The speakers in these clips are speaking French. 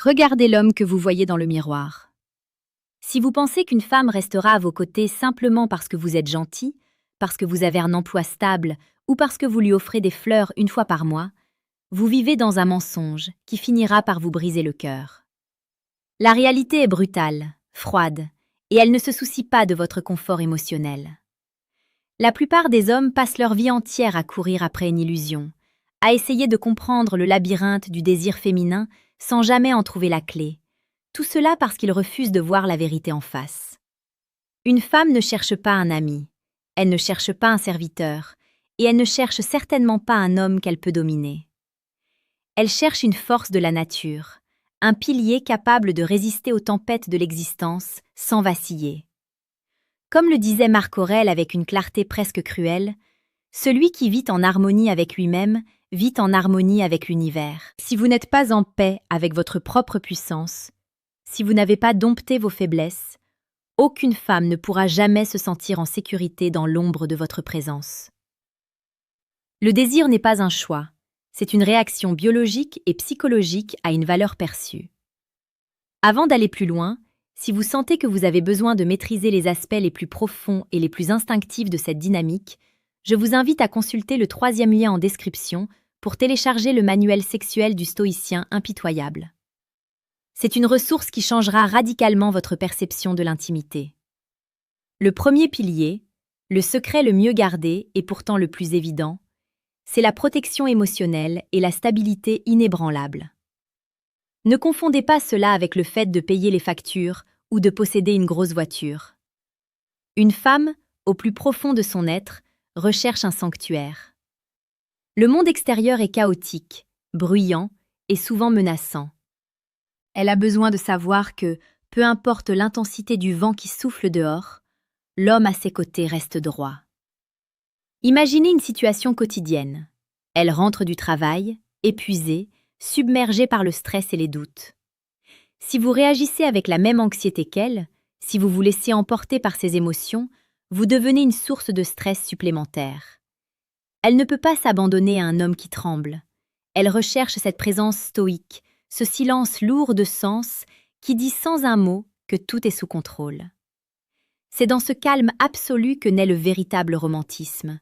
Regardez l'homme que vous voyez dans le miroir. Si vous pensez qu'une femme restera à vos côtés simplement parce que vous êtes gentil, parce que vous avez un emploi stable ou parce que vous lui offrez des fleurs une fois par mois, vous vivez dans un mensonge qui finira par vous briser le cœur. La réalité est brutale, froide, et elle ne se soucie pas de votre confort émotionnel. La plupart des hommes passent leur vie entière à courir après une illusion, à essayer de comprendre le labyrinthe du désir féminin sans jamais en trouver la clé. Tout cela parce qu'ils refusent de voir la vérité en face. Une femme ne cherche pas un ami, elle ne cherche pas un serviteur, et elle ne cherche certainement pas un homme qu'elle peut dominer. Elle cherche une force de la nature, un pilier capable de résister aux tempêtes de l'existence sans vaciller. Comme le disait Marc Aurèle avec une clarté presque cruelle, celui qui vit en harmonie avec lui-même vit en harmonie avec l'univers. Si vous n'êtes pas en paix avec votre propre puissance, si vous n'avez pas dompté vos faiblesses, aucune femme ne pourra jamais se sentir en sécurité dans l'ombre de votre présence. Le désir n'est pas un choix, c'est une réaction biologique et psychologique à une valeur perçue. Avant d'aller plus loin, si vous sentez que vous avez besoin de maîtriser les aspects les plus profonds et les plus instinctifs de cette dynamique, je vous invite à consulter le 3e lien en description pour télécharger le manuel sexuel du stoïcien impitoyable. C'est une ressource qui changera radicalement votre perception de l'intimité. Le premier pilier, le secret le mieux gardé et pourtant le plus évident, c'est la protection émotionnelle et la stabilité inébranlable. Ne confondez pas cela avec le fait de payer les factures ou de posséder une grosse voiture. Une femme, au plus profond de son être, recherche un sanctuaire. Le monde extérieur est chaotique, bruyant et souvent menaçant. Elle a besoin de savoir que, peu importe l'intensité du vent qui souffle dehors, l'homme à ses côtés reste droit. Imaginez une situation quotidienne. Elle rentre du travail, épuisée, submergée par le stress et les doutes. Si vous réagissez avec la même anxiété qu'elle, si vous vous laissez emporter par ses émotions, vous devenez une source de stress supplémentaire. Elle ne peut pas s'abandonner à un homme qui tremble. Elle recherche cette présence stoïque, ce silence lourd de sens qui dit sans un mot que tout est sous contrôle. C'est dans ce calme absolu que naît le véritable romantisme.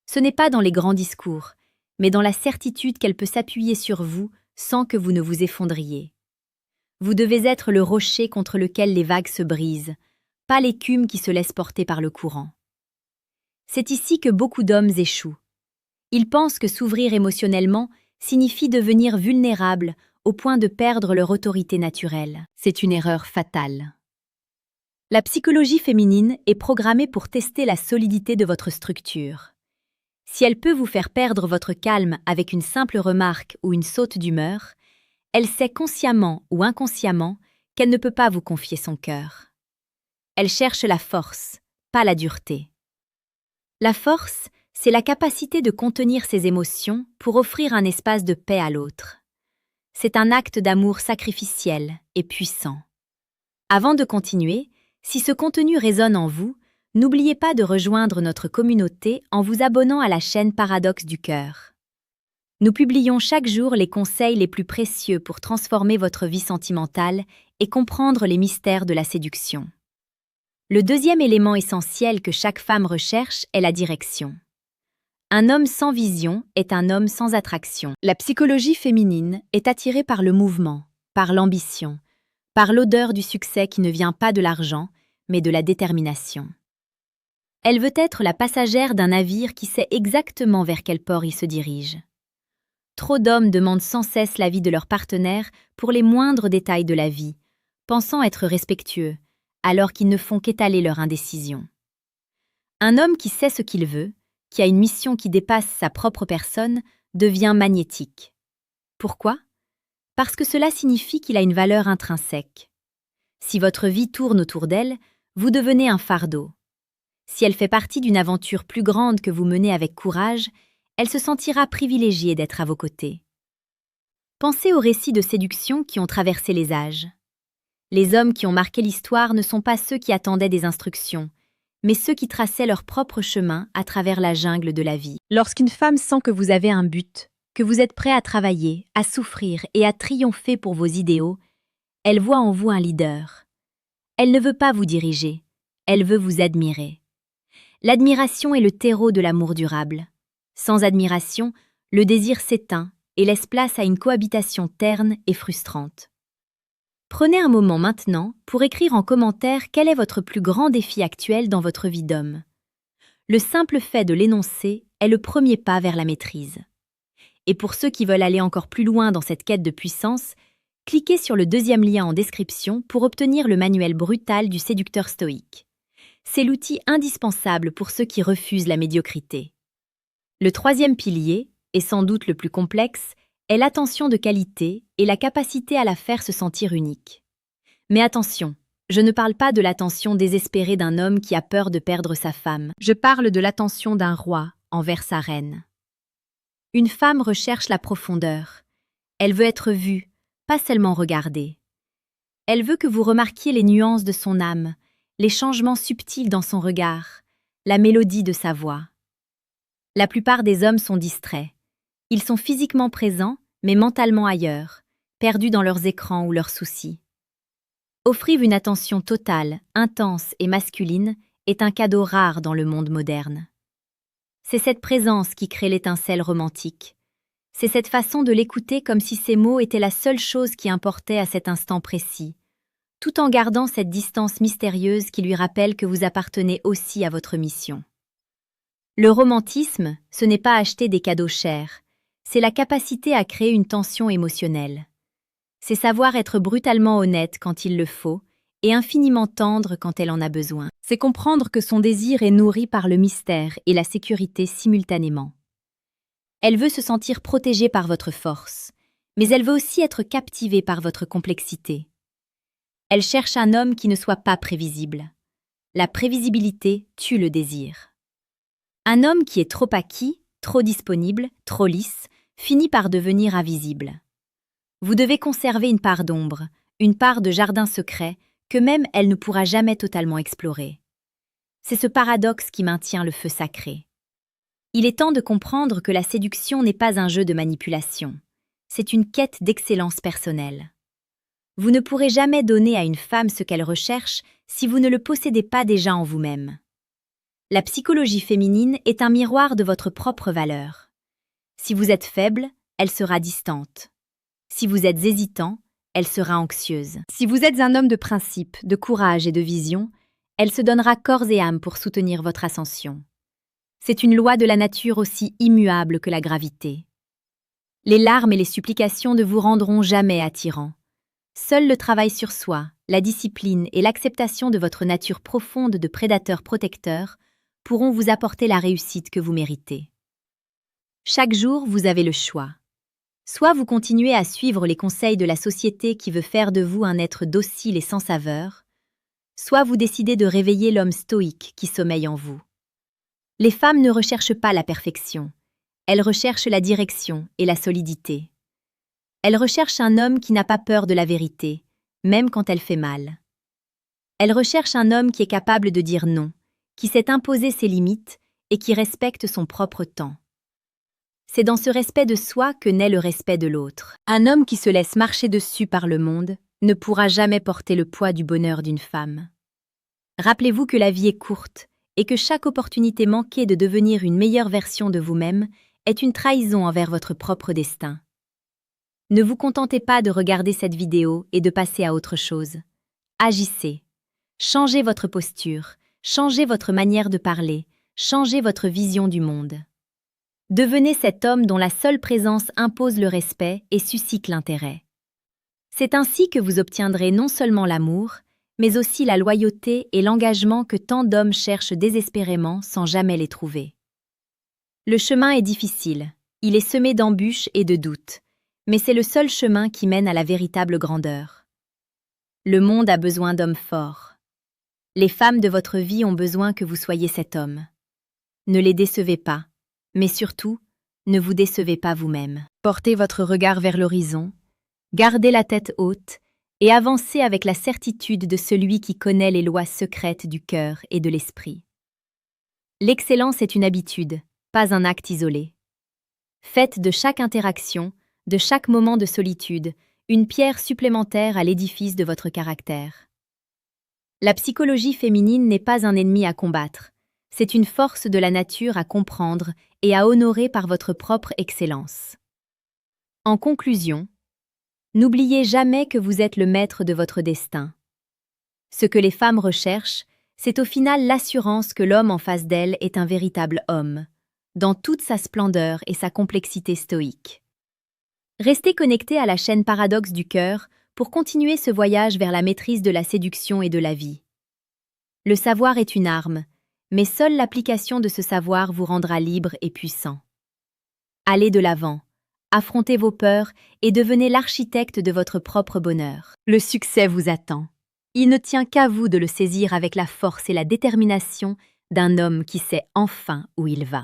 Ce n'est pas dans les grands discours, mais dans la certitude qu'elle peut s'appuyer sur vous sans que vous ne vous effondriez. Vous devez être le rocher contre lequel les vagues se brisent, pas l'écume qui se laisse porter par le courant. C'est ici que beaucoup d'hommes échouent. Ils pensent que s'ouvrir émotionnellement signifie devenir vulnérable au point de perdre leur autorité naturelle. C'est une erreur fatale. La psychologie féminine est programmée pour tester la solidité de votre structure. Si elle peut vous faire perdre votre calme avec une simple remarque ou une saute d'humeur, elle sait consciemment ou inconsciemment qu'elle ne peut pas vous confier son cœur. Elle cherche la force, pas la dureté. La force, c'est la capacité de contenir ses émotions pour offrir un espace de paix à l'autre. C'est un acte d'amour sacrificiel et puissant. Avant de continuer, si ce contenu résonne en vous, n'oubliez pas de rejoindre notre communauté en vous abonnant à la chaîne Paradoxe du Cœur. Nous publions chaque jour les conseils les plus précieux pour transformer votre vie sentimentale et comprendre les mystères de la séduction. Le deuxième élément essentiel que chaque femme recherche est la direction. Un homme sans vision est un homme sans attraction. La psychologie féminine est attirée par le mouvement, par l'ambition, par l'odeur du succès qui ne vient pas de l'argent, mais de la détermination. Elle veut être la passagère d'un navire qui sait exactement vers quel port il se dirige. Trop d'hommes demandent sans cesse l'avis de leur partenaire pour les moindres détails de la vie, pensant être respectueux, alors qu'ils ne font qu'étaler leur indécision. Un homme qui sait ce qu'il veut, qui a une mission qui dépasse sa propre personne, devient magnétique. Pourquoi ? Parce que cela signifie qu'il a une valeur intrinsèque. Si votre vie tourne autour d'elle, vous devenez un fardeau. Si elle fait partie d'une aventure plus grande que vous menez avec courage, elle se sentira privilégiée d'être à vos côtés. Pensez aux récits de séduction qui ont traversé les âges. Les hommes qui ont marqué l'histoire ne sont pas ceux qui attendaient des instructions, mais ceux qui traçaient leur propre chemin à travers la jungle de la vie. Lorsqu'une femme sent que vous avez un but, que vous êtes prêt à travailler, à souffrir et à triompher pour vos idéaux, Elle voit en vous un leader. Elle ne veut pas vous diriger, elle veut vous admirer. L'admiration est le terreau de l'amour durable. Sans admiration, le désir s'éteint et laisse place à une cohabitation terne et frustrante. Prenez un moment maintenant pour écrire en commentaire quel est votre plus grand défi actuel dans votre vie d'homme. Le simple fait de l'énoncer est le premier pas vers la maîtrise. Et pour ceux qui veulent aller encore plus loin dans cette quête de puissance, cliquez sur le deuxième lien en description pour obtenir le manuel brutal du séducteur stoïque. C'est l'outil indispensable pour ceux qui refusent la médiocrité. Le troisième pilier, et sans doute le plus complexe, est l'attention de qualité et la capacité à la faire se sentir unique. Mais attention, je ne parle pas de l'attention désespérée d'un homme qui a peur de perdre sa femme. Je parle de l'attention d'un roi envers sa reine. Une femme recherche la profondeur. Elle veut être vue, pas seulement regardée. Elle veut que vous remarquiez les nuances de son âme, les changements subtils dans son regard, la mélodie de sa voix. La plupart des hommes sont distraits. Ils sont physiquement présents, mais mentalement ailleurs, perdus dans leurs écrans ou leurs soucis. Offrir une attention totale, intense et masculine est un cadeau rare dans le monde moderne. C'est cette présence qui crée l'étincelle romantique. C'est cette façon de l'écouter comme si ses mots étaient la seule chose qui importait à cet instant précis, tout en gardant cette distance mystérieuse qui lui rappelle que vous appartenez aussi à votre mission. Le romantisme, ce n'est pas acheter des cadeaux chers, c'est la capacité à créer une tension émotionnelle. C'est savoir être brutalement honnête quand il le faut et infiniment tendre quand elle en a besoin. C'est comprendre que son désir est nourri par le mystère et la sécurité simultanément. Elle veut se sentir protégée par votre force, mais elle veut aussi être captivée par votre complexité. Elle cherche un homme qui ne soit pas prévisible. La prévisibilité tue le désir. Un homme qui est trop acquis, trop disponible, trop lisse, finit par devenir invisible. Vous devez conserver une part d'ombre, une part de jardin secret que même elle ne pourra jamais totalement explorer. C'est ce paradoxe qui maintient le feu sacré. Il est temps de comprendre que la séduction n'est pas un jeu de manipulation. C'est une quête d'excellence personnelle. Vous ne pourrez jamais donner à une femme ce qu'elle recherche si vous ne le possédez pas déjà en vous-même. La psychologie féminine est un miroir de votre propre valeur. Si vous êtes faible, elle sera distante. Si vous êtes hésitant, elle sera anxieuse. Si vous êtes un homme de principe, de courage et de vision, elle se donnera corps et âme pour soutenir votre ascension. C'est une loi de la nature aussi immuable que la gravité. Les larmes et les supplications ne vous rendront jamais attirant. Seul le travail sur soi, la discipline et l'acceptation de votre nature profonde de prédateur-protecteur pourront vous apporter la réussite que vous méritez. Chaque jour, vous avez le choix. Soit vous continuez à suivre les conseils de la société qui veut faire de vous un être docile et sans saveur, soit vous décidez de réveiller l'homme stoïque qui sommeille en vous. Les femmes ne recherchent pas la perfection, elles recherchent la direction et la solidité. Elles recherchent un homme qui n'a pas peur de la vérité, même quand elle fait mal. Elles recherchent un homme qui est capable de dire non, qui sait imposer ses limites et qui respecte son propre temps. C'est dans ce respect de soi que naît le respect de l'autre. Un homme qui se laisse marcher dessus par le monde ne pourra jamais porter le poids du bonheur d'une femme. Rappelez-vous que la vie est courte et que chaque opportunité manquée de devenir une meilleure version de vous-même est une trahison envers votre propre destin. Ne vous contentez pas de regarder cette vidéo et de passer à autre chose. Agissez. Changez votre posture, changez votre manière de parler, changez votre vision du monde. Devenez cet homme dont la seule présence impose le respect et suscite l'intérêt. C'est ainsi que vous obtiendrez non seulement l'amour, mais aussi la loyauté et l'engagement que tant d'hommes cherchent désespérément sans jamais les trouver. Le chemin est difficile, il est semé d'embûches et de doutes, mais c'est le seul chemin qui mène à la véritable grandeur. Le monde a besoin d'hommes forts. Les femmes de votre vie ont besoin que vous soyez cet homme. Ne les décevez pas. Mais surtout, ne vous décevez pas vous-même. Portez votre regard vers l'horizon, gardez la tête haute et avancez avec la certitude de celui qui connaît les lois secrètes du cœur et de l'esprit. L'excellence est une habitude, pas un acte isolé. Faites de chaque interaction, de chaque moment de solitude, une pierre supplémentaire à l'édifice de votre caractère. La psychologie féminine n'est pas un ennemi à combattre, c'est une force de la nature à comprendre et à honorer par votre propre excellence. En conclusion, n'oubliez jamais que vous êtes le maître de votre destin. Ce que les femmes recherchent, c'est au final l'assurance que l'homme en face d'elles est un véritable homme, dans toute sa splendeur et sa complexité stoïque. Restez connectés à la chaîne Paradoxe du cœur pour continuer ce voyage vers la maîtrise de la séduction et de la vie. Le savoir est une arme, mais seule l'application de ce savoir vous rendra libre et puissant. Allez de l'avant, affrontez vos peurs et devenez l'architecte de votre propre bonheur. Le succès vous attend. Il ne tient qu'à vous de le saisir avec la force et la détermination d'un homme qui sait enfin où il va.